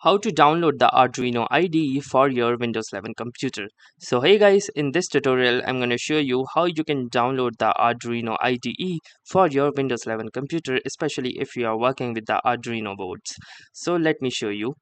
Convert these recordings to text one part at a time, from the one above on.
How to download the Arduino IDE for your Windows 11 computer. So hey guys, in this tutorial I'm going to show you how you can download the Arduino IDE for your Windows 11 computer, especially if you are working with the Arduino boards. So let me show you.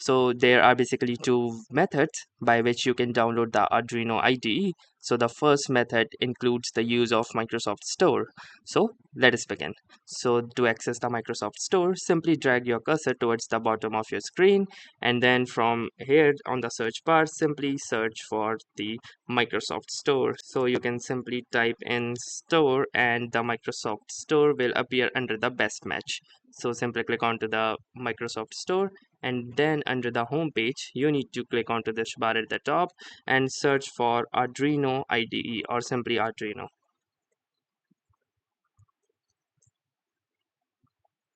So there are basically two methods by which you can download the Arduino IDE. So the first method includes the use of Microsoft Store. So let us begin. So to access the Microsoft Store, simply drag your cursor towards the bottom of your screen, and then from here on the search bar, simply search for the Microsoft Store. So you can simply type in store and the Microsoft Store will appear under the best match. So simply click onto the Microsoft Store, and then under the home page you need to click onto this bar at the top and search for Arduino IDE or simply Arduino.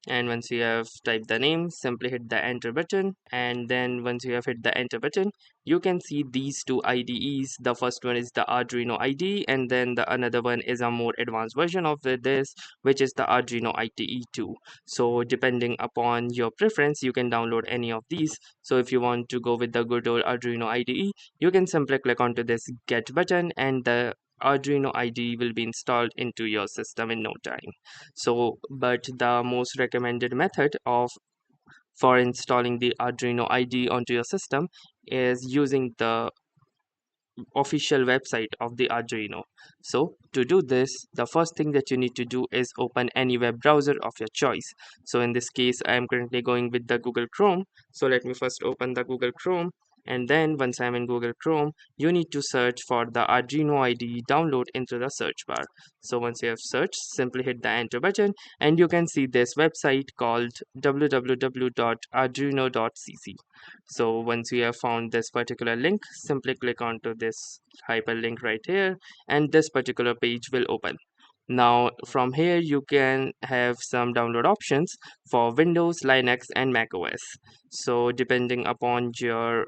And once you have typed the name, simply hit the enter button, and then once you have hit the enter button, you can see these two IDEs. The first one is the Arduino IDE, and then the another one is a more advanced version of this, which is the Arduino IDE 2. So depending upon your preference, you can download any of these. So if you want to go with the good old Arduino IDE, you can simply click onto this get button, and the Arduino IDE will be installed into your system in no time. So but the most recommended method of for installing the Arduino IDE onto your system is using the official website of the Arduino. So to do this, the first thing that you need to do is open any web browser of your choice. So in this case, I am currently going with the Google Chrome. So let me first open the Google Chrome, and then once I'm in Google Chrome, you need to search for the Arduino IDE download into the search bar. So once you have searched, simply hit the enter button, and you can see this website called www.arduino.cc. So once you have found this particular link, simply click onto this hyperlink right here, and this particular page will open. Now from here you can have some download options for Windows, Linux and Mac OS. So depending upon your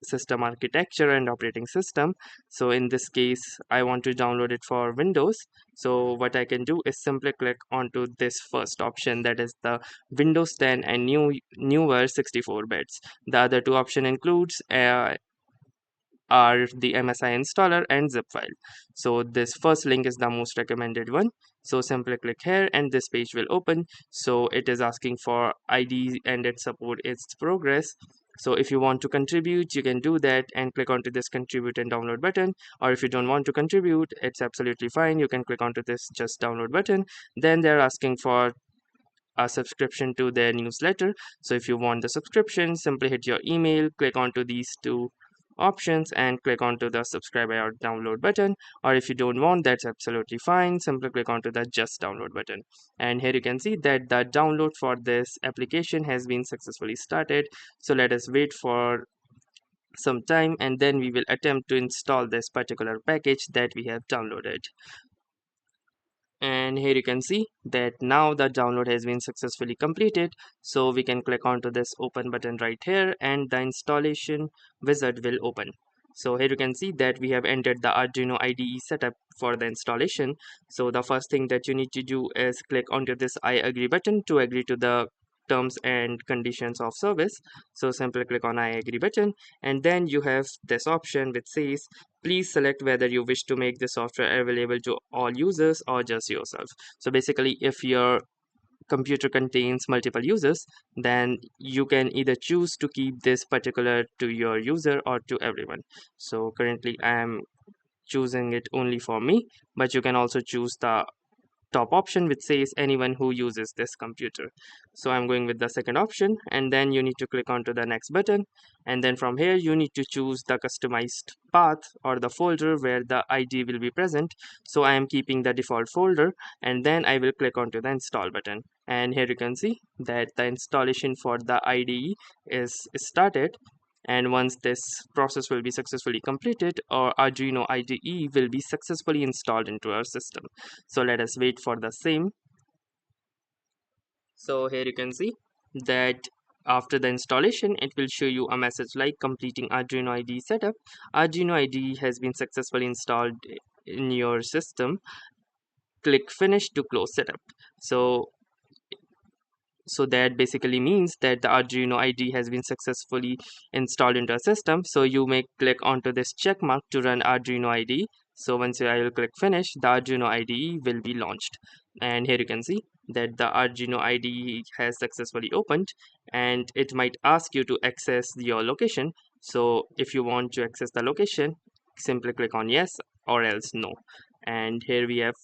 system architecture and operating system, so in this case I want to download it for Windows. So what I can do is simply click onto this first option, that is the Windows 10 and newer 64 bits. The other two option includes are the MSI installer and zip file. So this first link is the most recommended one. So simply click here and this page will open. So it is asking for ID and its support its progress. So if you want to contribute, you can do that and click onto this contribute and download button. Or if you don't want to contribute, it's absolutely fine. You can click onto this just download button. Then they're asking for a subscription to their newsletter. So if you want the subscription, simply hit your email, click onto these two options and click onto the subscribe or download button. Or if you don't want, that's absolutely fine, simply click onto the just download button. And here you can see that the download for this application has been successfully started. So let us wait for some time, and then we will attempt to install this particular package that we have downloaded. And here you can see that now the download has been successfully completed. So we can click onto this open button right here, and the installation wizard will open. So here you can see that we have entered the Arduino IDE setup for the installation. So the first thing that you need to do is click onto this I agree button to agree to the terms and conditions of service. So simply click on I agree button, and then you have this option which says please select whether you wish to make the software available to all users or just yourself. So basically, if your computer contains multiple users, then you can either choose to keep this particular to your user or to everyone. So currently I am choosing it only for me, but you can also choose the top option which says anyone who uses this computer. So I'm going with the second option, and then you need to click onto the next button, and then from here you need to choose the customized path or the folder where the ID will be present. So I am keeping the default folder, and then I will click onto the install button, and here you can see that the installation for the IDE is started. And once this process will be successfully completed, our Arduino IDE will be successfully installed into our system. So let us wait for the same. So here you can see that after the installation, it will show you a message like completing Arduino IDE setup. Arduino IDE has been successfully installed in your system. Click finish to close setup. So So that basically means that the Arduino IDE has been successfully installed into a system. So you may click onto this check mark to run Arduino IDE. So once I will click finish, the Arduino IDE will be launched. And here you can see that the Arduino IDE has successfully opened, and it might ask you to access your location. So if you want to access the location, simply click on yes or else no. And here we have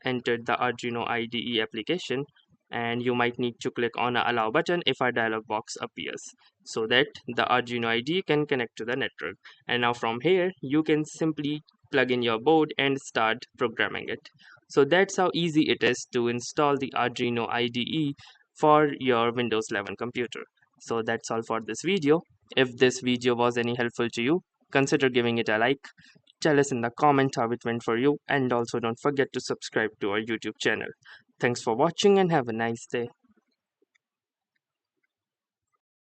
entered the Arduino IDE application, and you might need to click on a allow button if a dialog box appears, so that the Arduino IDE can connect to the network. And now from here you can simply plug in your board and start programming it. So that's how easy it is to install the Arduino IDE for your Windows 11 computer. So that's all for this video. If this video was any helpful to you, consider giving it a like. Tell us in the comment how it went for you, and also don't forget to subscribe to our YouTube channel. Thanks for watching and have a nice day.